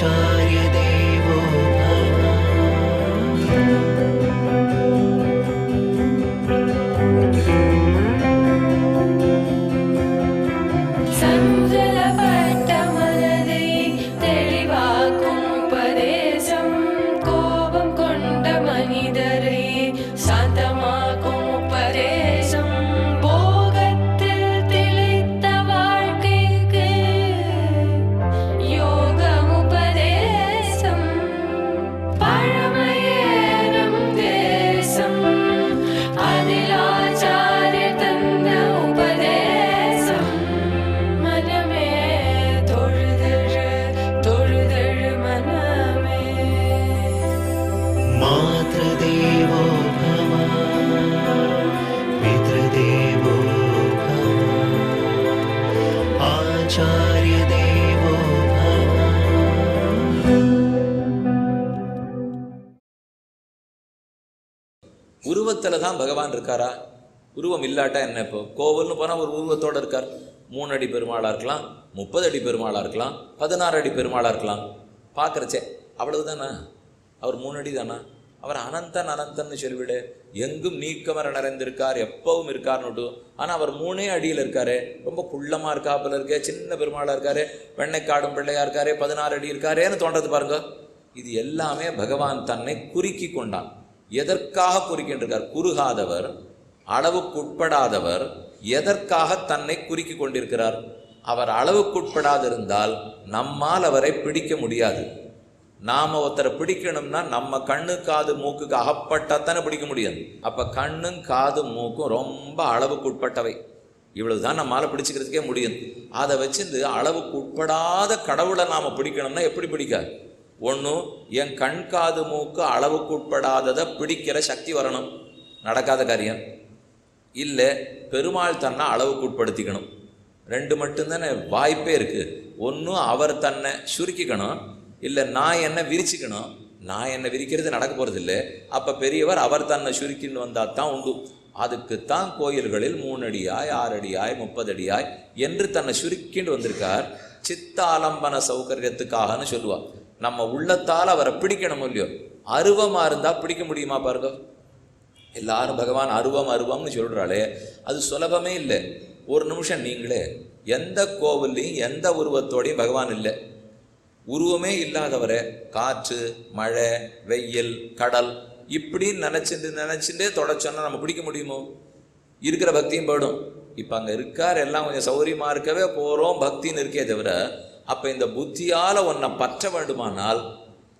आचार्य देवो भव। मातृदेवो भव पितृदेवो भव आचार्य देवो भव। உருவத்தில் தான் பகவான் இருக்காரா? உருவம் இல்லாட்டா என்ன? இப்போ கோவில்னு போனால் ஒரு உருவத்தோடு இருக்கார். 3 அடி பெருமாளாக இருக்கலாம், 30 அடி பெருமாளாக இருக்கலாம், 16 அடி பெருமாளாக இருக்கலாம். பார்க்குறச்சே அவ்வளவு தானே? அவர் 3 அடி தானா? அவர் அனந்தன் அனந்தன்னு சொல்லிவிடு. எங்கும் நீக்கமர நிறைந்திருக்கார், எப்பவும் இருக்கார்னுட்டு. ஆனால் அவர் 3 அடியில் இருக்காரு. ரொம்ப குள்ளமாக இருக்காப்புல இருக்கே, சின்ன பெருமாளாக இருக்காரு, வெண்ணைக்காடும் பிள்ளையாக இருக்காரு, 16 அடி இருக்காரேன்னு தோன்றது பாருங்க. இது எல்லாமே பகவான் தன்னை குறுக்கி கொண்டான். எதற்காக குறிக்கின்றார்? குறுகாதவர், அளவுக்குட்படாதவர். எதற்காக தன்னை குறுக்கி கொண்டிருக்கிறார்? அவர் அளவுக்குட்படாதிருந்தால் நம்மால் அவரை பிடிக்க முடியாது. நாம் ஒருத்தரை பிடிக்கணும்னா நம்ம கண்ணு காது மூக்குக்கு அகப்பட்டாத்தானே பிடிக்க முடியாது. அப்போ கண்ணும் காது மூக்கும் ரொம்ப அளவுக்குட்பட்டவை. இவ்வளவுதான் நம்மளால் பிடிச்சிக்கிறதுக்கே முடியும். அதை வச்சிருந்து அளவுக்கு உட்படாத கடவுளை நாம் பிடிக்கணும்னா எப்படி பிடிக்காது? ஒன்றும் என் கண் காது மூக்கு அளவுக்கு உட்படாததை பிடிக்கிற சக்தி வரணும், நடக்காத காரியம். இல்லை பெருமாள் தன்னை அளவுக்கு உட்படுத்திக்கணும். 2 மட்டும்தானே வாய்ப்பே இருக்குது. ஒன்றும் அவர் தன்னை சுருக்கிக்கணும், இல்லை நான் என்ன விரிச்சிக்கணும். நான் என்ன விரிக்கிறது நடக்க போகிறது இல்லை. அப்போ பெரியவர் அவர் தன்னை சுருக்கின்னு வந்தால் தான் உண்டு. அதுக்குத்தான் கோயில்களில் 3 அடியாய் 6 அடியாய் 30 அடியாய் என்று தன்னை சுருக்கின்னு வந்திருக்கார். சித்தாலம்பன சௌகரியத்துக்காகன்னு சொல்லுவாள். நம்ம உள்ளத்தால் அவரை பிடிக்கணும் இல்லையோ? அருவமாக இருந்தால் பிடிக்க முடியுமா பாருங்க. எல்லாரும் பகவான் அருவம் அருவம்னு சொல்கிறாளே, அது சுலபமே இல்லை. ஒரு நிமிஷம் நீங்களே எந்த கோவில்லையும் எந்த உருவத்தோடையும் பகவான் இல்லை. உருவமே இல்லாதவரை காற்று, மழை, வெயில், கடல் இப்படின்னு நினச்சிட்டு தொடச்சோன்னா நம்ம பிடிக்க முடியுமோ? இருக்கிற பக்தியும் போயிடும். இப்போ அங்கே இருக்கார், எல்லாம் கொஞ்சம் சௌகரியமாக இருக்கவே போகிறோம், பக்தின்னு இருக்கே தவிர. அப்போ இந்த புத்தியால் ஒன்றை பற்ற வேண்டுமானால்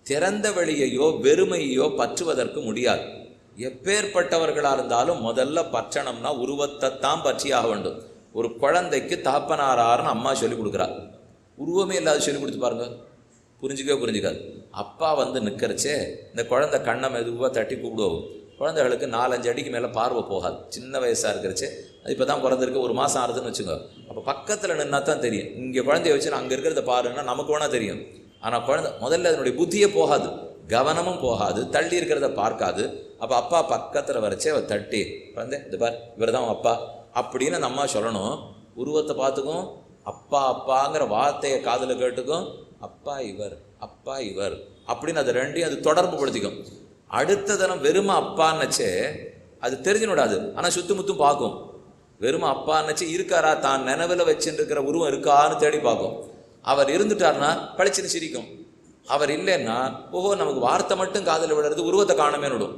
திறந்த வெளியையோ வெறுமையோ பற்றுவதற்கு முடியாது. எப்பேற்பட்டவர்களாக இருந்தாலும் முதல்ல பற்றணும்னா உருவத்தை தான் பற்றியாக வேண்டும். ஒரு குழந்தைக்கு தாப்பனாரார்னு அம்மா சொல்லிக் கொடுக்குறார். உருவமே இல்லாத சொல்லிக் கொடுத்து பாருங்க, புரிஞ்சுக்காது. அப்பா வந்து நிற்கிறச்சே இந்த குழந்தை கண்ணை மெதுவாக தட்டி கூப்பிடுவோம். குழந்தைகளுக்கு 4-5 அடிக்கு மேலே பார்வை போகாது. சின்ன வயசாக இருக்கிறச்சு. அது இப்போ தான் பிறந்திருக்கு, 1 மாதம் ஆறுதுன்னு வச்சுக்கோ. அப்போ பக்கத்தில் நின்னா தான் தெரியும். இங்கே குழந்தைய வச்சு அங்கே இருக்கிறத பாருன்னா நமக்கு வேணால் தெரியும். ஆனால் குழந்தை முதல்ல அதனுடைய புத்தியே போகாது, கவனமும் போகாது, தள்ளி இருக்கிறத பார்க்காது. அப்போ அப்பா பக்கத்தில் வரைச்சே அவர் தட்டி, குழந்தை இது பார், இவர் தான் அப்பா அப்படின்னு அந்த அம்மா சொல்லணும். உருவத்தை பார்த்துக்கும், அப்பா அப்பாங்கிற வார்த்தையை காதில் கேட்டுக்கும், அப்பா இவர் அப்பா இவர் அப்படின்னு அது ரெண்டையும் அது தொடர்பு படுத்திக்கும். அடுத்த தினம் வெறுமை அப்பான்னுச்சே அது தெரிஞ்சுடாது, ஆனால் சுத்துமுத்தும் பார்க்கும். வெறுமை அப்பான்னுச்சு இருக்காரா, தான் நினைவில் வச்சுட்டு இருக்கிற உருவம் இருக்கான்னு தேடி பார்க்கும். அவர் இருந்துட்டார்னா பழிச்சுன்னு சிரிக்கும். அவர் இல்லைன்னா ஓஹோ நமக்கு வார்த்தை மட்டும் காதில் விடுறது, உருவத்தை காணமேன்னு விடும்.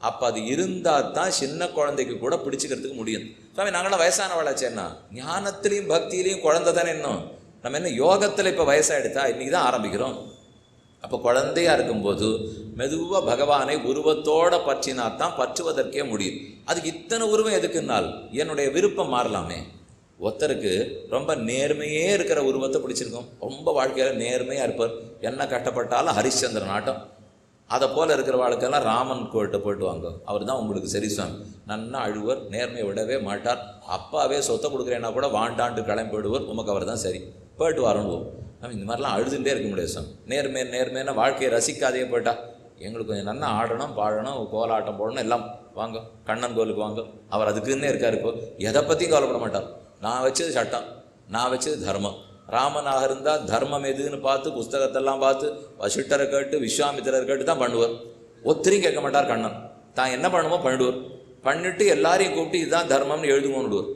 அப்போ அது இருந்தால் தான் சின்ன குழந்தைக்கு கூட பிடிச்சிக்கிறதுக்கு முடியும். சுவாமி நாங்களாம் வயசானவளாச்சேன்னா ஞானத்திலையும் பக்தியிலையும் குழந்தை தானே. இன்னும் நம்ம என்ன யோகத்தில் இப்போ வயசாகிடுதா? இன்றைக்கி தான் ஆரம்பிக்கிறோம். அப்போ குழந்தையாக இருக்கும்போது மெதுவாக பகவானை உருவத்தோடு பற்றினாத்தான் பற்றுவதற்கே முடியும். அதுக்கு இத்தனை உருவம் எதுக்குன்னால் என்னுடைய விருப்பம் மாறலாமே. ஒருத்தருக்கு ரொம்ப நேர்மையே இருக்கிற உருவத்தை பிடிச்சிருக்கும், ரொம்ப வாழ்க்கையில் நேர்மையாக இருப்பார், என்ன கஷ்டப்பட்டாலும் ஹரிச்சந்திரன் ஆட்டம். அதை போல் இருக்கிற வாழ்க்கையெல்லாம் ராமன் கோயில்கிட்ட போய்ட்டு வாங்க, அவர் தான் உங்களுக்கு சரி சுவாமி. நன்னா அழுவர், நேர்மையை விடவே மாட்டார். அப்பாவே சொத்தை கொடுக்குறேன்னா கூட வாண்டாண்டு கிளம்பி போயிடுவார், உமக்கு அவர் தான் சரி, போயிட்டு வரணும். நம்ம இந்த மாதிரிலாம் அழுதுகிட்டே இருக்க முடியாது சார். நேர்மையான வாழ்க்கையை ரசிக்காதே போயிட்டா. எங்களுக்கு கொஞ்சம் நல்லா ஆடணும், பாடணும், கோலாட்டம் போடணும், எல்லாம் வாங்க கண்ணன் கோயிலுக்கு வாங்க. அவர் அதுக்குன்னே இருக்கார். இப்போ எதை பற்றியும் கவலைப்பட மாட்டார். நான் வச்சது சட்டம், நான் வச்சது தர்மம், ராமனாக இருந்தால் தர்மம் எதுன்னு பார்த்து புஸ்தகத்தெல்லாம் பார்த்து வசிட்டரை கேட்டு விஸ்வாமித்திரர் கேட்டு தான் பண்ணுவார். ஒத்திரையும் கேட்க மாட்டார் கண்ணன். தான் என்ன பண்ணுமோ பண்ணிடுவார். பண்ணிட்டு எல்லாரையும் கூப்பிட்டு இதுதான் தர்மம்னு எழுதுவோன்னுடுவார்.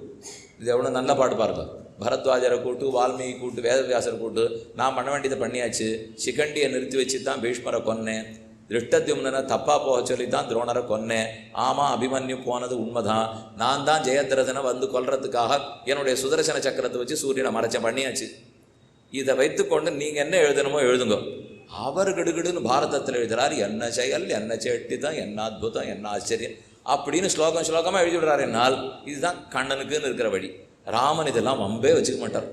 இது எவ்வளோ நல்ல பாட்டு பாருங்க. பரத்வாஜரை கூட்டு, வால்மீகி கூட்டு, வேதவியாசரை கூட்டு, நான் பண்ண வேண்டியதை பண்ணியாச்சு. சிகண்டியை நிறுத்தி வச்சு தான் பீஷ்மரை கொன்னேன். திருஷ்டத்யும்னனை தப்பாக போக சொல்லி தான் துரோணரை கொன்னேன். ஆமாம், அபிமன்யு போனது உண்மைதான். நான் தான் ஜெயத்ரதனை வந்து கொல்றதுக்காக என்னுடைய சுதர்சன சக்கரத்தை வச்சு சூரியனை மறைச்சேன், பண்ணியாச்சு. இதை வைத்துக்கொண்டு நீங்கள் என்ன எழுதணுமோ எழுதுங்க. அவர் கிடுகிடுன்னு பாரதத்தில் எழுதுறார், என்ன செயல், என்ன சேட்டி தான், என்ன அற்புதம், என்ன ஆச்சரியம் அப்படின்னு ஸ்லோகமாக எழுதி விடுறாரு. என்னால் இதுதான் கண்ணனுக்குன்னு இருக்கிற வழி. ராமன் இதெல்லாம் வம்பே வச்சுக்க மாட்டார்.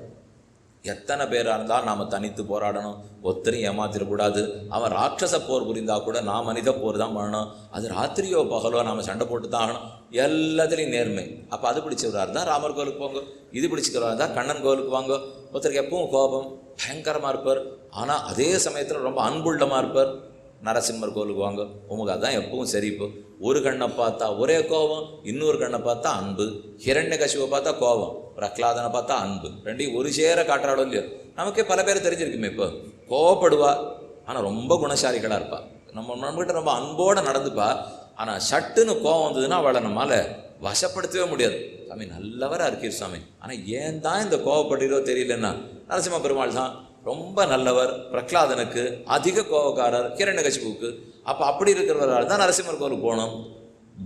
எத்தனை பேராக இருந்தால் நாம் தனித்து போராடணும், ஒத்தரையும் ஏமாத்திடக்கூடாது. அவன் ராட்சச போர் புரிந்தால் கூட நான் மனித போர் தான் பண்ணணும். அது ராத்திரியோ பகலோ நாம் சண்டை போட்டு தான் ஆகணும். எல்லாத்துலேயும் நேர்மை. அப்போ அது பிடிச்சவராக இருந்தால் ராமர் கோவிலுக்கு போங்க, இது பிடிச்சிக்கிறவராக இருந்தால் கண்ணன் கோவிலுக்கு வாங்க. ஒருத்தருக்கு எப்பவும் கோபம் பயங்கரமாக இருப்பார், ஆனால் அதே சமயத்தில் ரொம்ப அன்புள்ளமாக இருப்பார். நரசிம்மர் கோவிலுக்கு வாங்க, உங்களுக்கு அதுதான் எப்பவும் சரி. இப்போ ஒரு கண்ணை பார்த்தா ஒரே கோபம், இன்னொரு கண்ணை பார்த்தா அன்பு. ஹிரண்யகசிபை பார்த்தா கோபம், பிரகலாதனை பார்த்தா அன்பு. ரெண்டையும் ஒரு சேர காட்டுறாடோ இல்லையோ. நமக்கே பல பேர் தெரிஞ்சிருக்குமே. இப்போ கோவப்படுவா, ஆனால் ரொம்ப குணசாலிகளாக இருப்பா. நம்மகிட்ட ரொம்ப அன்போடு நடந்துப்பா. ஆனால் சட்டுன்னு கோவம் வந்ததுன்னா அவளை நம்மளால் வசப்படுத்தவே முடியாது. சாமி நல்லவராக இருக்கீர் சாமி, ஆனால் ஏன் தான் இந்த கோவப்படுறதோ தெரியலன்னா நரசிம்ம பெருமாள் தான் ரொம்ப நல்லவர். பிரகலாதனுக்கு அதிக கோபக்காரர், ஹிரண்யகசிபுவுக்கு. அப்போ அப்படி இருக்கிறவரால் தான் நரசிம்மர் கோவிலுக்கு போகணும்.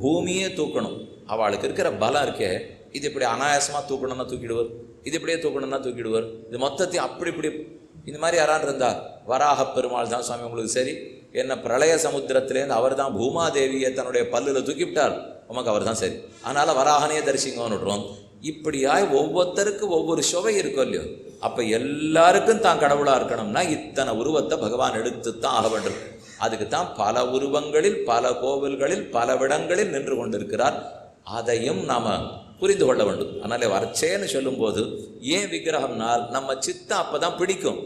பூமியே தூக்கணும். அவளுக்கு இருக்கிற பலம் இருக்கே, இது இப்படி அனாயாசமாக தூக்கணும்னா தூக்கிடுவார், இது இப்படியே தூக்கணும்னா தூக்கிடுவார். இது மொத்தத்தையும் அப்படி இப்படி இந்த மாதிரி யாரான் இருந்தா வராக பெருமாள் தான் சுவாமி உங்களுக்கு சரி. என்ன பிரளய சமுத்திரத்திலேருந்து அவர் தான் பூமாதேவியை தன்னுடைய பல்லில் தூக்கிவிட்டார், உமக்கு அவர் தான் சரி. அதனால் வராகனே தரிசிங்கன்னு விட்றோம். இப்படியாய் ஒவ்வொருத்தருக்கு ஒவ்வொரு சுவை இருக்கும் இல்லையோ. அப்போ எல்லாருக்கும் தான் கடவுளாக இருக்கணும்னா இத்தனை உருவத்தை பகவான் எடுத்துத்தான் ஆக வேண்டும். அதுக்கு தான் பல உருவங்களில், பல கோவில்களில், பல விடங்களில் நின்று கொண்டிருக்கிறார். அதையும் நாம் புரிந்து கொள்ள வேண்டும். அதனால் வர்ச்சேன்னு சொல்லும்போது ஏன் விக்கிரகம்னால் நம்ம சித்தம் அப்போ தான் பிடிக்கும்.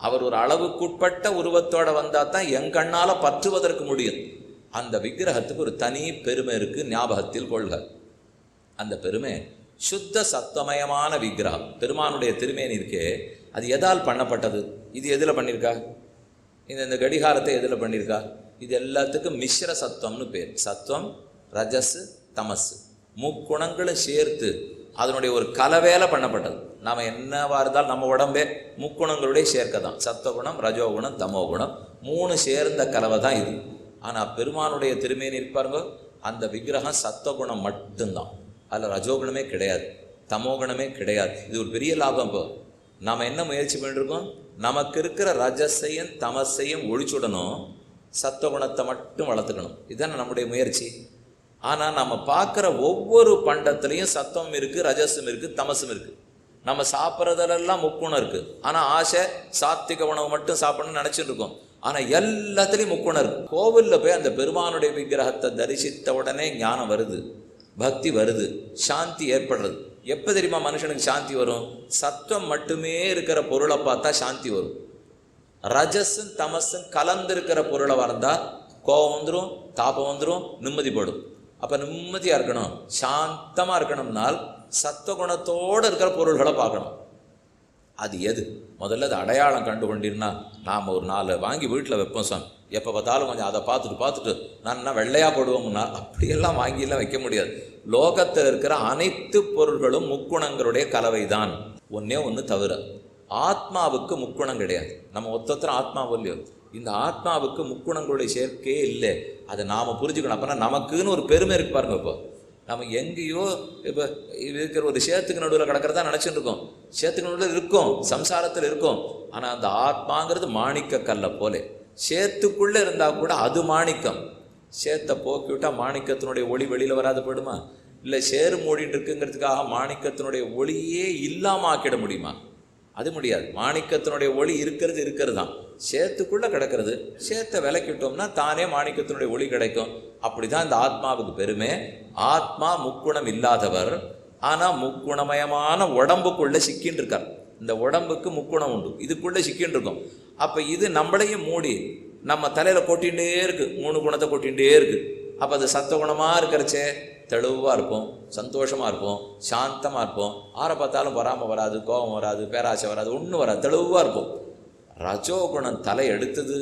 அவர் ஒரு அளவுக்குட்பட்ட உருவத்தோடு வந்தால் தான் என் கண்ணால் பற்றுவதற்கு முடியும். அந்த விக்கிரகத்துக்கு ஒரு தனி பெருமை இருக்குது, ஞாபகத்தில் கொள்க. அந்த பெருமை சுத்த சத்தமயமான விக்கிரகம். பெருமானுடைய திருமேனி இருக்கே, அது எதால் பண்ணப்பட்டது? இது எதில் பண்ணியிருக்கா? இந்த கடிகாரத்தை எதில் பண்ணியிருக்கா? இது எல்லாத்துக்கும் மிஸ்ர சத்துவம்னு பேர். சத்துவம், ரஜஸ், தமஸ், முக்குணங்களும் சேர்த்து அதனுடைய ஒரு கலவேலை பண்ணப்பட்டது. நாம் என்னவா இருந்தால் நம்ம உடம்பே முக்குணங்களுடைய சேர்க்க தான். சத்துவகுணம், ரஜோகுணம், தமோகுணம், மூணு சேர்ந்த கலவை தான் இது. ஆனால் பெருமானுடைய திருமேனி இருப்பாருங்க, அந்த விக்கிரகம் சத்துவகுணம் மட்டும்தான். அதில் ரஜோகுணமே கிடையாது, தமோகுணமே கிடையாது. இது ஒரு பெரிய லாபம். இப்போ நாம் என்ன முயற்சி பண்ணிருக்கோம்? நமக்கு இருக்கிற ரஜஸையும் தமசையும் ஒழிச்சுடணும், சத்துவகுணத்தை மட்டும் வளர்த்துக்கணும். இதுதான் நம்முடைய முயற்சி. ஆனால் நம்ம பார்க்குற ஒவ்வொரு பண்டத்துலேயும் சத்துவம் இருக்குது, ரஜஸும் இருக்குது, தமசும் இருக்குது. நம்ம சாப்பிட்றதுலெல்லாம் முக்குணம் இருக்குது. ஆனால் ஆசை சாத்விக உணவு மட்டும் சாப்பிடணும்னு நினச்சிட்டு இருக்கோம். ஆனால் எல்லாத்துலேயும் முக்குணம் இருக்குது. கோவிலில் போய் அந்த பெருமானுடைய விக்கிரகத்தை தரிசித்த உடனே ஞானம் வருது, பக்தி வருது, சாந்தி ஏற்படுறது. எப்போ தெரியுமா மனுஷனுக்கு சாந்தி வரும்? சத்துவம் மட்டுமே இருக்கிற பொருளை பார்த்தா சாந்தி வரும். ரஜஸும் தமசும் கலந்துருக்கிற பொருளை வந்தால் கோபம் வந்துடும், தாபம் வந்துடும், நிம்மதிப்படும். அப்போ நிம்மதியாக இருக்கணும், சாந்தமாக இருக்கணும்னால் சத்துவகுணத்தோடு இருக்கிற பொருள்களை பார்க்கணும். அது எது? முதல்ல அது அடையாளம் கண்டு கொண்டிருந்தா நாம் ஒரு 4 வாங்கி வீட்டில் வைப்போம் சாமி. எப்போ பார்த்தாலும் கொஞ்சம் அதை பார்த்துட்டு நான் என்ன வெள்ளையாக போடுவோம்னா அப்படியெல்லாம் வாங்கியெல்லாம் வைக்க முடியாது. லோகத்தில் இருக்கிற அனைத்து பொருள்களும் முக்குணங்களுடைய கலவை தான். ஒன்றே ஒன்று தவிர ஆத்மாவுக்கு முக்குணம் கிடையாது. நம்ம ஒத்தொத்தர ஆத்மாவும் இல்லையோ, இந்த ஆத்மாவுக்கு முக்குணங்களுடைய சேர்க்கையே இல்லை. அதை நாம் புரிஞ்சுக்கணும். அப்போனா நமக்குன்னு ஒரு பெருமை இருக்கு பாருங்க. இப்போ நம்ம எங்கேயோ இப்போ இருக்கிற ஒரு சேத்துக்கு நடுவில் கிடக்கிறதா நினச்சிட்டு இருக்கோம். சேத்துக்கு நடுவில் இருக்கும், சம்சாரத்தில் இருக்கும். ஆனால் அந்த ஆத்மாங்கிறது மாணிக்க கல்லை போல. சேத்துக்குள்ளே இருந்தால் கூட அது மாணிக்கம். சேத்தை போக்கி விட்டால் மாணிக்கத்தினுடைய ஒளி வெளியில் வராது போயிடுமா? இல்லை சேறு மூடிட்டு இருக்குங்கிறதுக்காக மாணிக்கத்தினுடைய ஒளியே இல்லாமல் ஆக்கிட முடியுமா? அது முடியாது. மாணிக்கத்தினுடைய ஒளி இருக்கிறது தான். சேத்துக்குள்ளே கிடக்கிறது. சேத்தை விளக்கிட்டோம்னா தானே மாணிக்கத்தினுடைய ஒளி கிடைக்கும். அப்படி தான் இந்த ஆத்மாவுக்கு பெருமை. ஆத்மா முக்குணம் இல்லாதவர், ஆனால் முக்குணமயமான உடம்புக்குள்ளே சிக்கின்னு இருக்கார். இந்த உடம்புக்கு முக்குணம் உண்டு, இதுக்குள்ளே சிக்கின்னு இருக்கும். அப்போ இது நம்மளையும் மூடி நம்ம தலையில் கொட்டிகிட்டே இருக்குது, 3 குணத்தை கொட்டிகிட்டே இருக்குது. அப்போ அது சத்துவகுணமாக இருக்கிறச்சே தெளிவாக இருப்போம், சந்தோஷமாக இருப்போம், சாந்தமாக இருப்போம். ஆரை பார்த்தாலும் வராமல் வராது, கோபம் வராது, பேராசை வராது, ஒன்றும் வராது, தெளிவாக இருப்போம். ரஜோகுணம் தலை எடுத்தது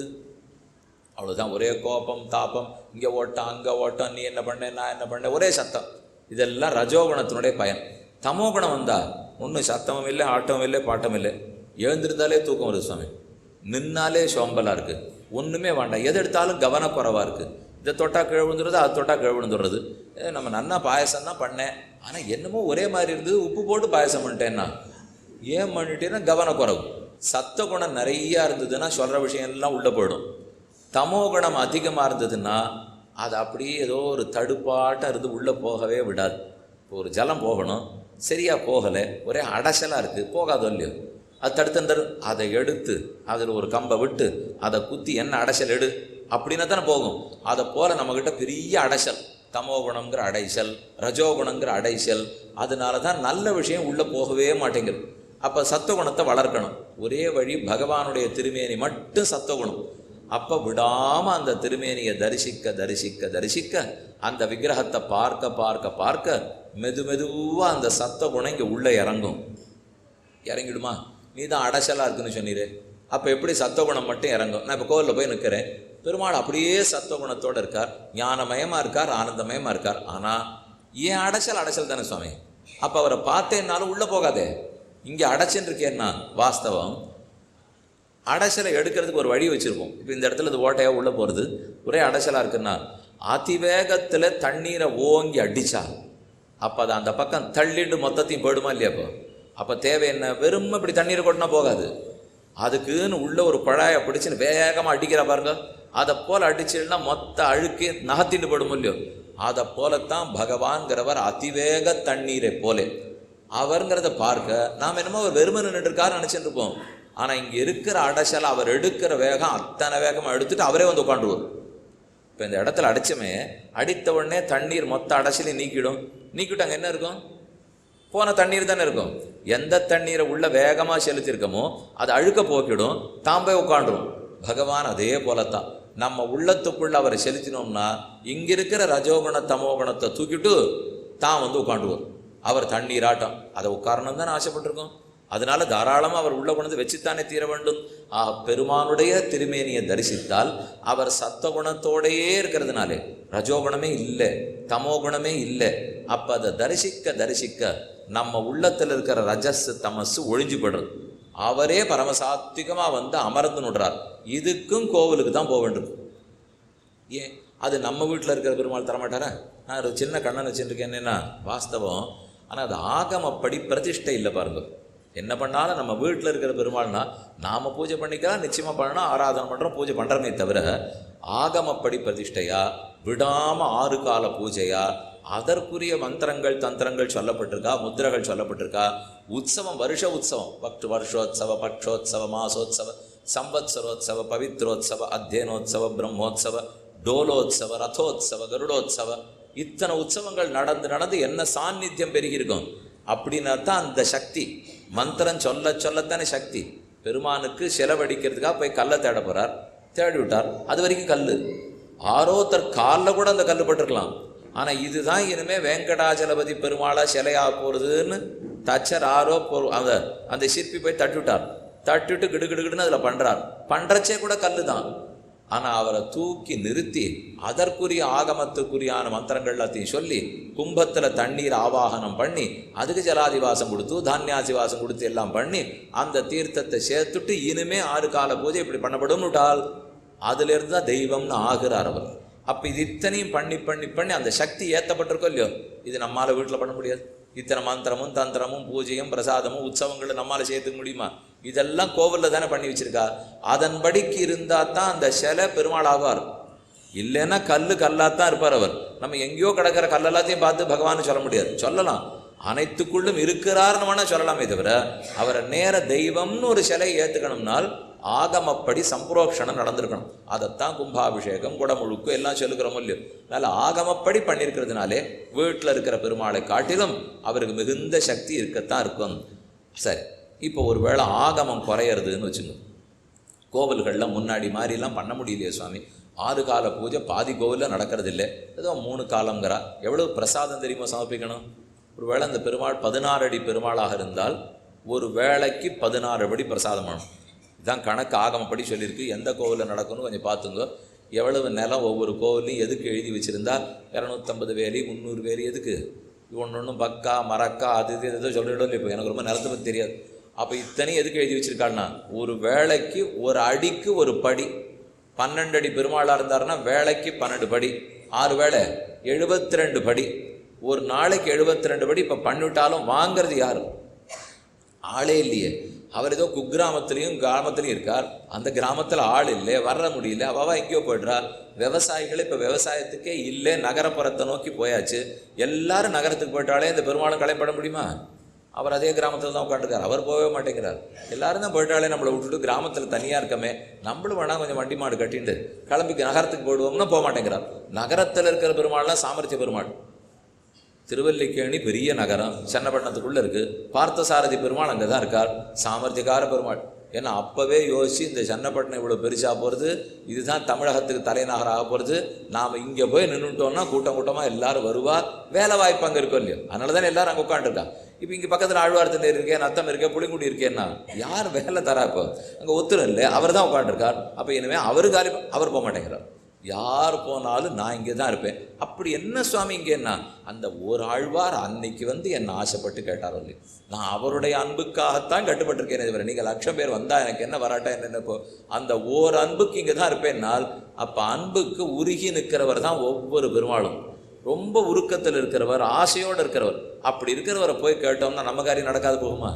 அவ்வளோதான். ஒரே கோபம், தாபம், இங்கே ஓட்டம், அங்கே ஓட்டம், நீ என்ன பண்ண, நான் என்ன பண்ணேன், ஒரே சத்தம். இதெல்லாம் ரஜோகுணத்தினுடைய பயன். தமோகுணம் வந்தால் ஒன்றும் சத்தமும் இல்லை, ஆட்டமும் இல்லை, பாட்டம் இல்லை. எழுந்திருந்தாலே தூக்கம் வருது சுவாமி, நின்னாலே சோம்பலாக இருக்குது, ஒன்றுமே வேண்டாம், எது எடுத்தாலும் கவனக்குறைவாக இருக்குது. இதை தொட்டா கீழே விழுந்துடுறது, அது தொட்டா கீழே விழுந்துடுறது. நம்ம நன்னா பாயசம் தான் பண்ணேன், ஆனால் என்னமோ ஒரே மாதிரி இருந்தது, உப்பு போட்டு பாயசம் பண்ணிட்டேன்னா ஏன் பண்ணிட்டேன்னா கவனக்குறவு. சத்தகுணம் நிறையா இருந்ததுன்னா சொல்கிற விஷயம் எல்லாம் உள்ளே போயிடும். தமோகுணம் அதிகமாக இருந்ததுன்னா அது அப்படியே ஏதோ ஒரு தடுப்பாட்டம் இருந்து உள்ளே போகவே விடாது. இப்போ ஒரு ஜலம் போகணும், சரியாக போகலை, ஒரே அடைசலாக இருக்குது, போகாதோ இல்லையோ, அது தடுத்து அதை எடுத்து அதில் ஒரு கம்பை விட்டு அதை குத்தி என்ன அடைசல் எடு அப்படின்னா தானே போகும். அதை போல் நம்மக்கிட்ட பெரிய அடைசல், தமோகுணங்கிற அடைசல், ரஜோகுணங்கிற அடைசல். அதனால தான் நல்ல விஷயம் உள்ளே போகவே மாட்டேங்குது. அப்போ சத்துவகுணத்தை வளர்க்கணும். ஒரே வழி பகவானுடைய திருமேனி மட்டும் சத்துவகுணம். அப்போ விடாமல் அந்த திருமேனியை தரிசிக்க தரிசிக்க தரிசிக்க, அந்த விக்கிரகத்தை பார்க்க பார்க்க பார்க்க மெதுவாக அந்த சத்துவகுணம் இங்கே உள்ளே இறங்கிடுமா? நீ தான் அடைசலாக இருக்குன்னு சொன்னீரே, அப்போ எப்படி சத்துவகுணம் மட்டும் இறங்கும்? நான் இப்போ கோவிலில் போய் நிற்கிறேன், பெருமாள் அப்படியே சத்துவகுணத்தோடு இருக்கார், ஞானமயமாக இருக்கார், ஆனந்தமயமாக இருக்கார். ஆனால் ஏன் அடைசல் தானே சுவாமி. அப்போ அவரை பார்த்தேன்னாலும் உள்ளே போகாதே. இங்கே அடைச்சுன்னு இருக்கேன்னா வாஸ்தவம். அடைசலை எடுக்கிறதுக்கு ஒரு வழி வச்சுருப்போம். இப்போ இந்த இடத்துல இது ஓட்டையாக உள்ளே போகிறது, ஒரே அடைசலாக இருக்குன்னா அதிவேகத்தில் தண்ணீரை ஓங்கி அடித்தா அப்போ அதை அந்த பக்கம் தள்ளிட்டு மொத்தத்தையும் போயிடுமா இல்லையா? அப்போ தேவை என்ன? வெறும் இப்படி தண்ணீரை கொட்டினா போகாது, அதுக்குன்னு உள்ள ஒரு குழாயை பிடிச்சின்னு வேகமாக அடிக்கிற பாருங்க. அதை போல் அடிச்சுன்னா மொத்த அழுக்கி நகத்திட்டு போயிடும் இல்லையோ? அதை போலத்தான் பகவான்கிறவர் அதிவேக தண்ணீரை போலே. அவருங்கிறத பார்க்க நாம் என்னமோ அவர் வெறுமை நின்றுட்டு இருக்காரு நினச்சிட்டு இருப்போம். ஆனால் இங்கே இருக்கிற அடைசலை அவர் எடுக்கிற வேகம் அத்தனை வேகமாக எடுத்துட்டு அவரே வந்து உட்காந்துருவார். இப்போ இந்த இடத்துல அடித்தமே, அடித்த உடனே தண்ணீர் மொத்த அடைசலையும் நீக்கிவிட்டு அங்கே என்ன இருக்கும்? போன தண்ணீர் தானே இருக்கும். எந்த தண்ணீரை உள்ள வேகமாக செலுத்தியிருக்கமோ அது அழுக்க போக்கிடும், தான் போய் உட்காந்துரும். பகவான் அதே போலத்தான் நம்ம உள்ளத்துக்குள்ள அவரை செலுத்தினோம்னா இங்கே இருக்கிற ரஜோகுண தமோகுணத்தை தூக்கிட்டு தான் வந்து உட்காந்துருவார். அவர் தண்ணீராட்டம் அதை உட்காரணும் தானே ஆசைப்பட்டிருக்கோம். அதனால தாராளமாக அவர் உள்ள கொண்டு வச்சுத்தானே தீர வேண்டும். பெருமானுடைய திருமேனியை தரிசித்தால் அவர் சத்துவகுணத்தோடையே இருக்கிறதுனாலே ரஜோகுணமே இல்லை, தமோகுணமே இல்லை. அப்போ அதை தரிசிக்க தரிசிக்க நம்ம உள்ளத்தில் இருக்கிற ரஜஸ் தமசு ஒழிஞ்சு போடுறது. அவரே பரமசாத்விகமாக வந்து அமர்ந்து நுடுறார். இதுக்கும் கோவிலுக்கு தான் போக வேண்டும். ஏன் அது நம்ம வீட்டில் இருக்கிற பெருமாள் தரமாட்டாரா? நான் ஒரு சின்ன கண்ணன் வச்சுருக்கேன், என்னென்னா வாஸ்தவம். ஆனால் அது ஆகமப்படி பிரதிஷ்டை இல்லை பாருங்க. என்ன பண்ணாலும் நம்ம வீட்டில் இருக்கிற பெருமாள்னா நாம் பூஜை பண்ணிக்கலாம், நிச்சயமாக பண்ணணும், ஆராதனை பண்ணுறோம், பூஜை பண்ணுறமே தவிர ஆகமப்படி பிரதிஷ்டையா, விடாமல் 6 கால பூஜையா, அதற்குரிய மந்திரங்கள் தந்திரங்கள் சொல்லப்பட்டிருக்கா, முத்திரைகள் சொல்லப்பட்டிருக்கா, உற்சவம் வருஷ உற்சவம், வருஷோத்சவ, பட்சோத்சவ, மாசோத்சவ, சம்பத்சரோத்சவ, பவித்ரோத்சவ, அத்தியனோத்சவ, பிரம்மோத்சவ, டோலோத்சவ, ரதோத்சவ, கருடோத்சவ, இத்தனை உற்சவங்கள் நடந்து என்ன சாநித்தியம் பெருகியிருக்கும். அப்படின்னா தான் அந்த சக்தி. மந்திரம் சொல்லத்தானே சக்தி. பெருமானுக்கு செலவடிக்கிறதுக்காக போய் கல்லை தேட போகிறார், தேடி விட்டார், அது வரைக்கும் கல். ஆரோத்தர் காலில் கூட அந்த கல் பட்டிருக்கலாம். ஆனால் இதுதான் இனிமேல் வெங்கடாச்சலபதி பெருமாளா சிலையாக போகிறதுன்னு தச்சர் அந்த சிற்பி போய் தட்டிவிட்டு கிடுகிடுன்னு அதில் பண்ணுறச்சே கூட கல் தான். ஆனால் அவரை தூக்கி நிறுத்தி அதற்குரிய ஆகமத்துக்குரியான மந்திரங்கள் எல்லாத்தையும் சொல்லி கும்பத்தில் தண்ணீர் ஆவாகனம் பண்ணி அதுக்கு ஜலாதிவாசம் கொடுத்து தானியாதிவாசம் கொடுத்து எல்லாம் பண்ணி அந்த தீர்த்தத்தை சேர்த்துட்டு இனிமே 6 கால பூஜை இப்படி பண்ணப்படும் விட்டால் அதிலிருந்து தான் தெய்வம்னு ஆகிறார் அவர். அப்போ இது இத்தனையும் பண்ணி அந்த சக்தி ஏற்றப்பட்டிருக்கோ இல்லையோ, இது நம்மளால் வீட்டில் பண்ண முடியாது. இத்தனை மந்திரமும் தந்திரமும் பூஜையும் பிரசாதமும் உற்சவங்களை நம்மளால் சேர்த்துக்க முடியுமா? இதெல்லாம் கோவிலில் தானே பண்ணி வச்சிருக்கா. அதன்படிக்கு இருந்தால் தான் அந்த சிலை பெருமாள் ஆவார். இல்லைன்னா கல்லாத்தான் இருப்பார் அவர். நம்ம எங்கேயோ கிடக்கிற கல்லெல்லாத்தையும் பார்த்து பகவான்னு சொல்ல முடியாது. சொல்லலாம், அனைத்துக்குள்ளும் இருக்கிறார்னு வேணால் சொல்லலாமே தவிர அவரை நேர தெய்வம்னு ஒரு சிலையை ஏற்றுக்கணும்னால் ஆகமப்படி சம்புரோக்ஷணம் நடந்திருக்கணும். அதைத்தான் கும்பாபிஷேகம், குடமுழுக்கு எல்லாம் சொல்லுகிறோம் இல்லையோ. அதனால் ஆகமப்படி பண்ணியிருக்கிறதுனாலே வீட்டில் இருக்கிற பெருமாளை காட்டிலும் அவருக்கு மிகுந்த சக்தி இருக்கத்தான் இருக்கும். சரி, இப்போ ஒரு வேளை ஆகமம் குறையிறதுன்னு வச்சுங்க, கோவில்களில் முன்னாடி மாதிரிலாம் பண்ண முடியலையே சுவாமி, 6 கால பூஜை பாதி கோவிலில் நடக்கிறதில்லை, ஏதோ 3 காலங்கிறா. எவ்வளவு பிரசாதம் தெரியுமா சமர்ப்பிக்கணும்? ஒரு வேளை அந்த பெருமாள் 16 அடி பெருமாளாக இருந்தால் ஒரு வேளைக்கு 16 படி பிரசாதம் பண்ணணும். இதுதான் கணக்கு ஆகமப்படி சொல்லியிருக்கு. எந்த கோவிலில் நடக்கணும்னு கொஞ்சம் பார்த்துங்க. எவ்வளவு நிலம் ஒவ்வொரு கோவிலையும் எதுக்கு எழுதி வச்சுருந்தா 250 வேலி 300 வேலி எதுக்கு? ஒன்று பக்கா மரக்கா அது இது எதோ சொல்லிவிடும் இல்லை. இப்போ எனக்கு ரொம்ப நிலத்தை பற்றி தெரியாது. அப்போ இத்தனையும் எதுக்கு எழுதி வச்சுருக்காள்னா, ஒரு வேளைக்கு ஒரு அடிக்கு ஒரு படி. 12 அடி பெருமாளாக இருந்தாருன்னா வேளைக்கு 12 படி, 6 வேளை 72 படி. ஒரு நாளைக்கு 72 படி. இப்போ பண்ணிவிட்டாலும் வாங்கிறது யார்? ஆளே இல்லையே. அவர் ஏதோ குக்கிராமத்துலேயும் கிராமத்துலேயும் இருக்கார். அந்த கிராமத்தில் ஆள் இல்லை, வர முடியல, அவள் எங்கேயோ போய்ட்றா. விவசாயிகள் இப்போ விவசாயத்துக்கே இல்லை, நகரப்புறத்தை நோக்கி போயாச்சு. எல்லாரும் நகரத்துக்கு போயிட்டாலே இந்த பெருமாளும் களைப்பட முடியுமா? அவர் அதே கிராமத்தில் தான் உட்காந்துருக்கார். அவர் போகவே மாட்டேங்கிறார். எல்லாரும் தான் போயிட்டாலே நம்மளை விட்டுட்டு கிராமத்தில் தனியாக இருக்கமே, நம்மளும் வேணால் கொஞ்சம் வண்டி மாடு கட்டிட்டு கிளம்பி நகரத்துக்கு போயிடுவோம்னா போக மாட்டேங்கிறார். நகரத்தில் இருக்கிற பெருமாள்லாம் சாமர்த்திய பெருமாள். திருவல்லிக்கேணி பெரிய நகரம், சென்னப்பட்டினத்துக்குள்ளே இருக்குது. பார்த்தசாரதி பெருமாள் அங்கே தான் இருக்கார், சாமர்த்தியக்கார பெருமாள். ஏன்னா அப்போவே யோசிச்சு இந்த சென்னப்பட்டினம் இவ்வளோ பெருசாக போகிறது, இதுதான் தமிழகத்துக்கு தலைநகராக போகிறது, நாம் இங்கே போய் நின்றுட்டோம்னா கூட்டம் கூட்டமாக எல்லாரும் வருவா, வேலை வாய்ப்பு அங்கே இருக்கும் இல்லையோ. அதனால தானே எல்லாரும் அங்கே உட்காந்துருக்கா. இப்போ இங்கே பக்கத்தில் ஆழ்வார்த்தண்டை இருக்கேன், நத்தம் இருக்கேன், புளிங்குடி இருக்கேன்னா யார் வேலை தரா? இப்போ அங்கே ஒத்துரும் இல்லை, அவர் தான் உட்காந்துருக்கார். அப்போ இனிமேல் அவரு காரியம் அவர் போக மாட்டேங்கிறார். யார் போனாலும் நான் இங்கே தான் இருப்பேன். அப்படி என்ன சுவாமி இங்கேன்னா, அந்த ஒரு ஆழ்வார் அன்னைக்கு வந்து என்னை ஆசைப்பட்டு கேட்டாரோ இல்லையா, நான் அவருடைய அன்புக்காகத்தான் கட்டுப்பட்டிருக்கேன். இதுவரை நீங்கள் 1,00,000 பேர் வந்தால் எனக்கு என்ன வராட்டா என்னென்னப்போ அந்த ஓர் அன்புக்கு இங்கே தான் இருப்பேன்னால், அப்போ அன்புக்கு உருகி நிற்கிறவர் தான் ஒவ்வொரு பெருமாளும். ரொம்ப உருக்கத்தில் இருக்கிறவர், ஆசையோடு இருக்கிறவர். அப்படி இருக்கிறவரை போய் கேட்டோம்னா நம்ம காரியம் நடக்காது போகுமா?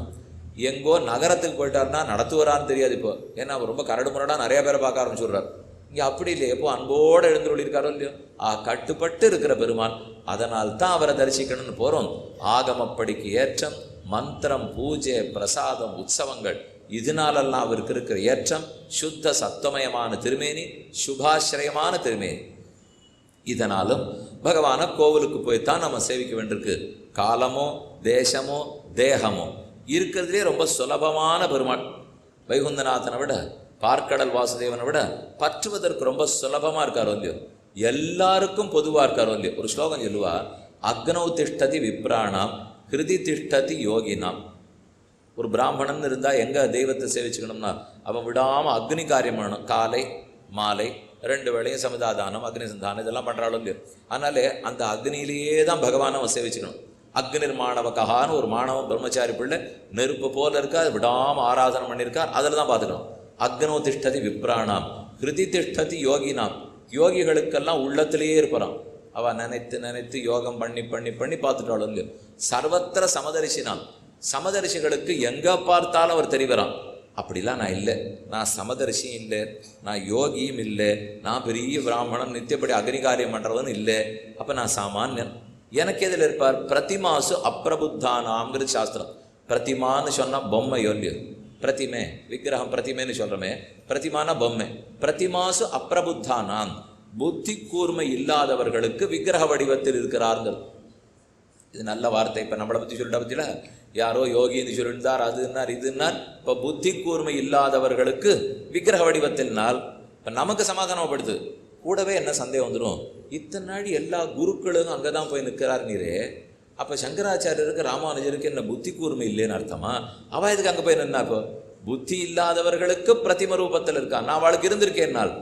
எங்கோ நகரத்துக்கு போயிட்டாருன்னா நடத்துவரான்னு தெரியாது. இப்போ ஏன்னா அவர் ரொம்ப கரடு முரடாக நிறைய பேரை பார்க்க ஆரம்பிச்சுடுறார். இங்கே அப்படி இல்லை, எப்போ அன்போடு எழுந்துள்ளிருக்காரோ இல்லையோ, கட்டுப்பட்டு இருக்கிற பெருமான். அதனால் தான் அவரை தரிசிக்கணும்னு போகிறோம். ஆகமப்படிக்கு ஏற்றம், மந்திரம், பூஜை, பிரசாதம், உற்சவங்கள், இதனாலெல்லாம் அவருக்கு இருக்கிற ஏற்றம் சுத்த சத்தமயமான திருமேனி, சுபாசிரயமான திருமேனி. இதனாலும் பகவான கோவிலுக்கு போய்த்தான் நம்ம சேவிக்க வேண்டியிருக்கு. காலமோ தேசமோ தேகமோ இருக்கிறதுலே ரொம்ப சுலபமான பெருமாள். வைகுந்தநாதனை விட, பார்க்கடல் வாசுதேவனை விட பற்றுவதற்கு ரொம்ப சுலபமாக இருக்காரோ இல்லையோ, எல்லாருக்கும் பொதுவாக இருக்காரோ இல்லையோ. ஒரு ஸ்லோகம் சொல்லுவா, அக்னௌ திஷ்டதி விப்ராணாம் ஹிருதி திஷ்டதி யோகினாம். ஒரு பிராமணன் இருந்தால் எங்கே தெய்வத்தை சேவிச்சுக்கணும்னா, அவன் விடாமல் அக்னி காரியம் பண்ணணும். காலை மாலை 2 வேளையும் சமுதாதானம், அக்னி சந்தானம் இதெல்லாம் பண்ணுறாலும் இல்லையோ. அதனாலே அந்த அக்னியிலேயே தான் பகவானை அவன் சேவிச்சுக்கணும். அக்னிர் மாணவக்கான்னு ஒரு மாணவன் பிரம்மச்சாரி பிள்ளை நெருப்பு போல இருக்கா, அது விடாமல் ஆராதனை பண்ணியிருக்கார். அதில் தான் பார்த்துக்கணும். அக்னோ திஷ்டதி விப்ராணாம் ஹிருதி திஷ்டதி யோகினாம். யோகிகளுக்கெல்லாம் உள்ளத்திலேயே இருப்பான். அவன் நினைத்து நினைத்து யோகம் பண்ணி பண்ணி பண்ணி பார்த்துட்டாலும் இல்லையோ. சர்வத்திர சமதரிசினாம். சமதரிசிகளுக்கு எங்கே பார்த்தாலும் அவர் தெரிவரான். அப்படிலாம் நான் இல்லை, நான் சமதரிசியும் இல்லை, நான் யோகியும் இல்லை, நான் பெரிய பிராமணன் நித்தியப்படி அக்னிகாரியம் பண்ணுறவன் இல்லை. அப்போ நான் சாமானியன். எனக்கு எதில் இருப்பார்? பிரதிமாசு அப்பிரபுத்தானாம்ங்கிற சாஸ்திரம். பிரதிமான்னு சொன்னால் பொம்மை இல்லையோ, பிரதிமே விக்கிரகம் பிரதிமேன்னு சொல்கிறோமே, பிரதிமான பொம்மை. பிரதிமாசு அப்பிரபுத்தானாம், புத்தி கூர்மை இல்லாதவர்களுக்கு விக்கிரக வடிவத்தில் இருக்கிறார்கள். இது நல்ல வார்த்தை. இப்போ நம்மளை பற்றி சொல்லிட்டா பற்றில, யாரோ யோகின்னு சொல்லியிருந்தார், அதுன்னார் இதுன்னார். இப்போ புத்தி கூர்மை இல்லாதவர்களுக்கு விக்கிரக வடிவத்தினால் இப்போ நமக்கு சமாதானப்படுது. கூடவே என்ன சந்தேகம் வந்துடும், இத்தனை நாள் எல்லா குருக்களும் அங்கே தான் போய் நிற்கிறார் நீரே, அப்போ சங்கராச்சாரியருக்கு ராமானுஜருக்கு என்ன புத்தி கூர்மை இல்லைன்னு அர்த்தமா? அவள் இதுக்கு அங்கே போய் நின்னா? இப்போ புத்தி இல்லாதவர்களுக்கு பிரதிம ரூபத்தில் இருக்கான். நான் அவளுக்கு இருந்திருக்கேன்னால்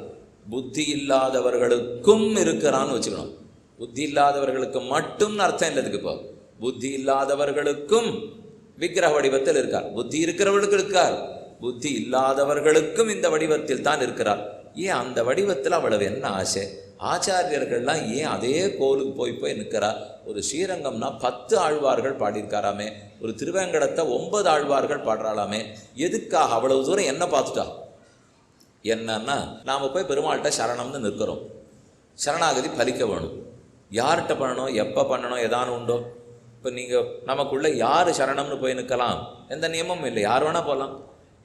புத்தி இல்லாதவர்களுக்கும் இருக்கிறான்னு வச்சுக்கணும். புத்தி இல்லாதவர்களுக்கு மட்டும் அர்த்தம் இல்லதுக்கு. இப்போ புத்தி இல்லாதவர்களுக்கும் விக்கிரக வடிவத்தில் இருக்கார், புத்தி இருக்கிறவர்களுக்கு இருக்கார், புத்தி இல்லாதவர்களுக்கும் இந்த வடிவத்தில் தான் இருக்கிறார். ஏன் அந்த வடிவத்தில் அவ்வளவு என்ன ஆசை? ஆச்சாரியர்கள்லாம் ஏன் அதே கோவிலுக்கு போய் போய் நிற்கிறார்? ஒரு ஸ்ரீரங்கம்னா 10 ஆழ்வார்கள் பாடியிருக்காராமே, ஒரு திருவேங்கடத்தை 9 ஆழ்வார்கள் பாடுறாளாமே. எதுக்காக அவ்வளவு தூரம் என்ன பார்த்துட்டா? என்னன்னா, நாம் போய் பெருமாள்கிட்ட சரணம்னு நிற்கிறோம். சரணாகதி பலிக்க வேணும். யார்கிட்ட பண்ணணும், எப்போ பண்ணணும், எதானு உண்டோ? இப்போ நீங்கள் நமக்குள்ளே யார் சரணம்னு போய் நிற்கலாம், எந்த நியமமும் இல்லை, யார் வேணால் போகலாம்.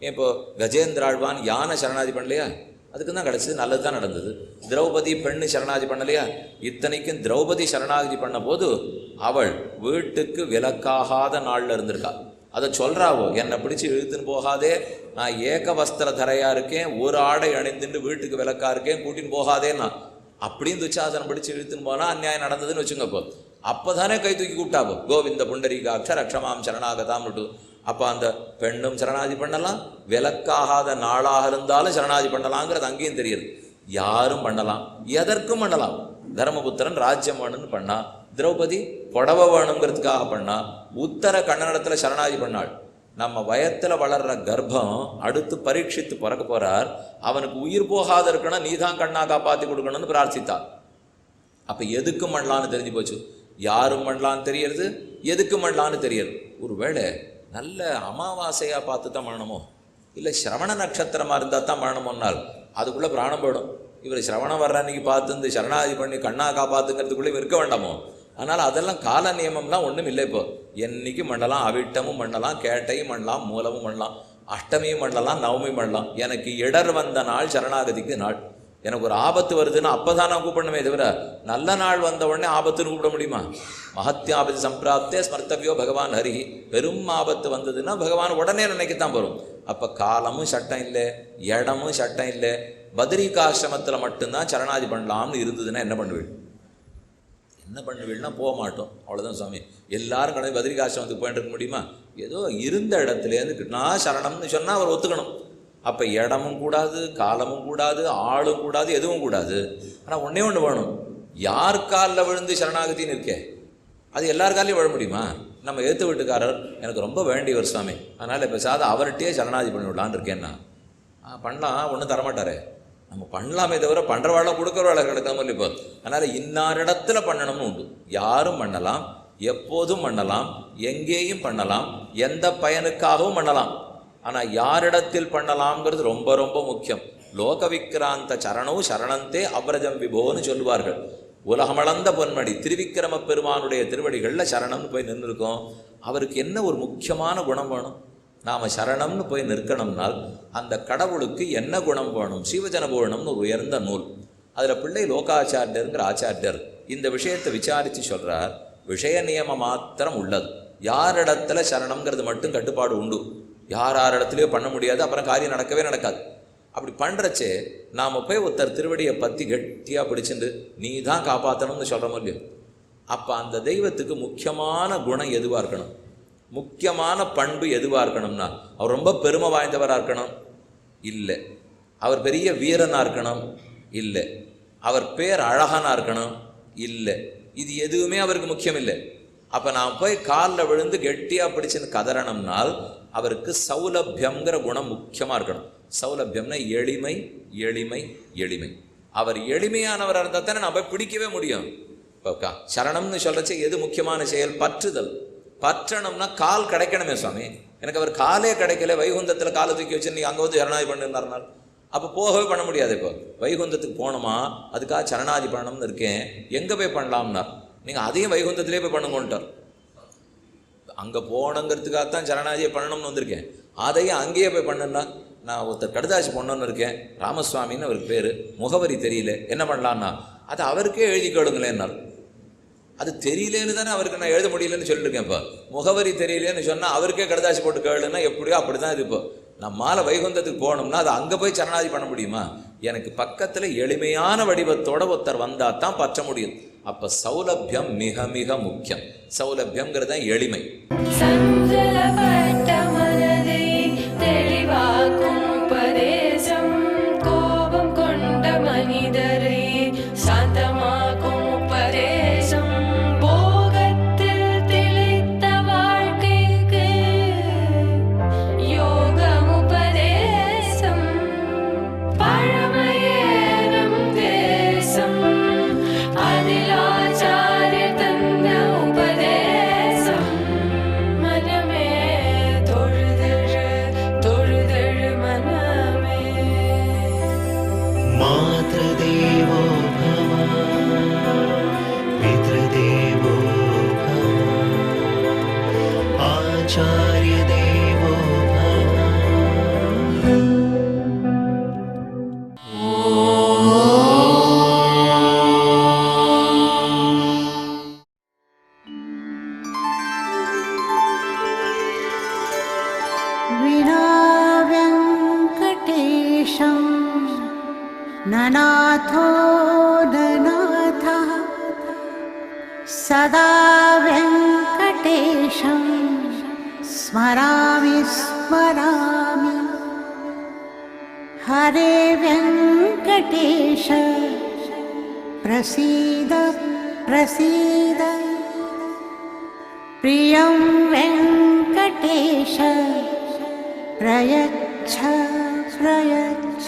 இப்போ கஜேந்திராழ்வான் யானை சரணாதி பண்ணலையா? அதுக்கு தான் கிடச்சிது, நல்லது தான் நடந்தது. திரௌபதி பெண்ணு சரணாதி பண்ணலையா? இத்தனைக்கும் திரௌபதி சரணாகதி பண்ண போது அவள் வீட்டுக்கு விலக்காகாத நாளில் இருந்திருக்கா. அதை சொல்கிறாவோ, என்னை பிடிச்சி இழுத்துன்னு போகாதே, நான் ஏக வஸ்திர தரையாக இருக்கேன், ஒரு ஆடை அணிந்துட்டு வீட்டுக்கு விளக்கா இருக்கேன், கூட்டின்னு போகாதேன்னா. அப்படின்னு துச்சாசனம் பிடிச்சி இழுத்துன்னு போனால் அநியாயம் நடந்ததுன்னு வச்சுங்கப்போ. அப்போ தானே கை தூக்கி கூப்பிட்டாப்போ, கோவிந்த புண்டரீகாட்ச ரக்ஷமாம் சரணாகதாம்னுட்டு. அப்போ அந்த பெண்ணும் சரணாதி பண்ணலாம், விலக்காகாத நாளாக இருந்தாலும் சரணாதி பண்ணலாங்கிறது அங்கேயும் தெரியுது. யாரும் பண்ணலாம், எதற்கும் பண்ணலாம். தர்மபுத்திரன் ராஜ்யம் வேணும்னு பண்ணா, திரௌபதி புடவை வேணுங்கிறதுக்காக பண்ணா, உத்தர கன்னடத்தில் சரணாதி பண்ணாள். நம்ம வயத்தில் வளர்ற கர்ப்பம் அடுத்து பரீட்சித்து பிறக்க போறார், அவனுக்கு உயிர் போகாத இருக்கணும், நீ தான் கண்ணா காப்பாற்றி கொடுக்கணும்னு பிரார்த்தித்தாள். அப்போ எதுக்கும் பண்ணலான்னு தெரிஞ்சு போச்சு. யாரும் பண்ணலான்னு தெரியறது, எதுக்கும் பண்ணலான்னு தெரியறது. ஒருவேளை நல்ல அமாவாசையாக பார்த்து தான் பண்ணணுமோ, இல்லை சிரவண நட்சத்திரமாக இருந்தால் தான் பண்ணணுமோனால் அதுக்குள்ளே பிராணம் போயிடும். இவர் சிரவணம் வர்ற அன்னைக்கு பார்த்து இந்த சரணாதி பண்ணி கண்ணா காப்பாற்றுங்கிறதுக்குள்ளே இருக்க வேண்டாமோ. அதனால் அதெல்லாம் கால நியமம்லாம் ஒன்றும் இல்லை. இப்போ என்னைக்கும் பண்ணலாம், அவிட்டமும் பண்ணலாம், கேட்டையும் பண்ணலாம், மூலமும் பண்ணலாம், அஷ்டமியும் பண்ணலாம், நவமியும் பண்ணலாம். எனக்கு இடர் வந்த நாள் சரணாகதிக்கு நாள். எனக்கு ஒரு ஆபத்து வருதுன்னா அப்போ தான் நான் கூப்பிடணுமே தவிர நல்ல நாள் வந்த உடனே ஆபத்துன்னு கூப்பிட முடியுமா? மகத்தியாபதி சம்பிராப்தே ஸ்மர்த்தவியோ பகவான் ஹரி. பெரும் ஆபத்து வந்ததுன்னா பகவான் உடனே நினைக்கத்தான் வரும். அப்போ காலமும் சட்டம் இல்லை, இடமும் சட்டம் இல்லை. பத்ரிகாசிரமத்தில் மட்டும்தான் சரணாதி பண்ணலாம்னு இருந்ததுன்னா என்ன பண்ணுவீள்? என்ன பண்ணுவீள்னா போக மாட்டோம், அவ்வளோதான் சுவாமி. எல்லாரும் கடை பத்ரிகாசிரமத்துக்கு போயிட்டு இருக்க முடியுமா? ஏதோ இருந்த இடத்துலேருந்து கிருஷ்ணா சரணம்னு சொன்னால் அவர் ஒத்துக்கணும். அப்போ இடமும் கூடாது, காலமும் கூடாது, ஆளும் கூடாது, எதுவும் கூடாது. ஆனால் ஒன்றே ஒன்று வேணும், யார் காலில் விழுந்து சரணாகத்தின்னு இருக்கே அது எல்லார் காலையும் விழ முடியுமா? நம்ம எழுத்து வீட்டுக்காரர் எனக்கு ரொம்ப வேண்டியவர் சுவாமி, அதனால் இப்போ சாத அவர்கிட்டயே சரணாதி பண்ணிவிடலான்னு இருக்கேன்னா பண்ணலாம், ஒன்றும் தரமாட்டாரே. நம்ம பண்ணலாமே தவிர பண்ணுறவாழ கொடுக்குறவாழ கிடைக்காமல் இப்போ. அதனால் இன்னாரிடத்துல பண்ணணும்னு உண்டு. யாரும் பண்ணலாம், எப்போதும் பண்ணலாம், எங்கேயும் பண்ணலாம், எந்த பயனுக்காகவும் பண்ணலாம். ஆனால் யாரிடத்தில் பண்ணலாம்ங்கிறது ரொம்ப ரொம்ப முக்கியம். லோக விக்ராந்த சரணம் சரணந்தே அப்ரஜம் விபோன்னு சொல்லுவார்கள். உலகமளந்த பொன்மடி திருவிக்கிரம பெருமானுடைய திருவடிகளில் சரணம்னு போய் நின்று இருக்கோம். அவருக்கு என்ன ஒரு முக்கியமான குணம் வேணும்? நாம் சரணம்னு போய் நிற்கணும்னால் அந்த கடவுளுக்கு என்ன குணம் வேணும்? சீவஜனபூரணம்னு ஒரு உயர்ந்த நூல், அதில் பிள்ளை லோகாச்சாரியருங்கிற ஆச்சாரியர் இந்த விஷயத்தை விசாரித்து சொல்கிறார். விஷய நியமம் மாத்திரம் உள்ளது, யாரிடத்துல சரணம்ங்கிறது மட்டும் கட்டுப்பாடு உண்டு. யார் இடத்துலையோ பண்ண முடியாது, அப்புறம் காரியம் நடக்கவே நடக்காது. அப்படி பண்ணுறச்சே நாம் போய் ஒருத்தர் திருவடியை பற்றி கட்டியாக பிடிச்சிட்டு நீ தான் காப்பாற்றணும்னு சொல்கிறோமோ இல்லையோ, அப்போ அந்த தெய்வத்துக்கு முக்கியமான குணம் எதுவாக இருக்கணும்? முக்கியமான பண்பு எதுவாக இருக்கணும்னா, அவர் ரொம்ப பெருமை வாய்ந்தவராக இருக்கணும் இல்லை, அவர் பெரிய வீரனாக இருக்கணும் இல்லை, அவர் பேர் அழகனாக இருக்கணும் இல்லை, இது எதுவுமே அவருக்கு முக்கியம் இல்லை. அப்போ நான் போய் காலில் விழுந்து கெட்டியாக பிடிச்சின்னு கதறணும்னால் அவருக்கு சௌலபியங்கிற குணம் முக்கியமாக இருக்கணும். சௌலபியம்னா எளிமை, எளிமை, எளிமை. அவர் எளிமையானவராக இருந்தால் தானே நான் போய் பிடிக்கவே முடியும். இப்போ சரணம்னு சொல்கிறச்சே எது முக்கியமான செயல்? பற்றுதல். பற்றணும்னா கால் கிடைக்கணுமே சுவாமி. எனக்கு அவர் காலே கிடைக்கல, வைகுந்தத்தில் காலை தூக்கி வச்சு நீங்கள் அங்கே வந்து சரணாதி பண்ணிருந்தாருனால் அப்போ போகவே பண்ண முடியாது. இப்போ வைகுந்தத்துக்கு போகணுமா, அதுக்காக சரணாதி பண்ணணும்னு இருக்கேன், எங்கே போய் பண்ணலாம்னா நீங்கள் அதையும் வைகுந்தத்திலே போய் பண்ணுங்கன்ட்டார். அங்கே போகணுங்கிறதுக்காகத்தான் சரணாதியை பண்ணணும்னு வந்திருக்கேன், அதையும் அங்கேயே போய் பண்ணுன்னா நான் ஒருத்தர் கடுதாசி பண்ணணுன்னு இருக்கேன், ராமசுவாமின்னு அவருக்கு பேர், முகவரி தெரியல, என்ன பண்ணலான்னா அது அவருக்கே எழுதி கேளுங்களேன்னார். அது தெரியலேன்னு தானே அவருக்கு நான் எழுத முடியலன்னு சொல்லியிருக்கேன். இப்போ முகவரி தெரியலேன்னு சொன்னால் அவருக்கே கடுதாசி போட்டு கேளுன்னா எப்படியோ அப்படி தான் இது. இப்போ நம்மால் வைகுந்தத்துக்கு போகணும்னா அது அங்கே போய் சரணாதி பண்ண முடியுமா? எனக்கு பக்கத்தில் எளிமையான வடிவத்தோட ஒருத்தர் வந்தால் தான் பற்ற முடியும். அப்போ சௌலபியம் மிக மிக முக்கியம். சௌலபியங்கிறது தான் எளிமை. கோபம் கொண்ட மனிதரை சாந்தமாக்கும் உபதேசம், போகத்தில் திளைத்த வாழ்க்கைக்கு யோகம் உபதேசம், பழமையேனும் தேசம் அதில் ஆச்சாரிய தந்த உபதேசம், மனமே ननाथो ननाथः सदा वेङ्कटेशं स्मरामि स्मरामि। हरे वेङ्कटेश प्रसीद प्रसीद। प्रियं वेङ्कटेश प्रयच्छ प्रयच्छ।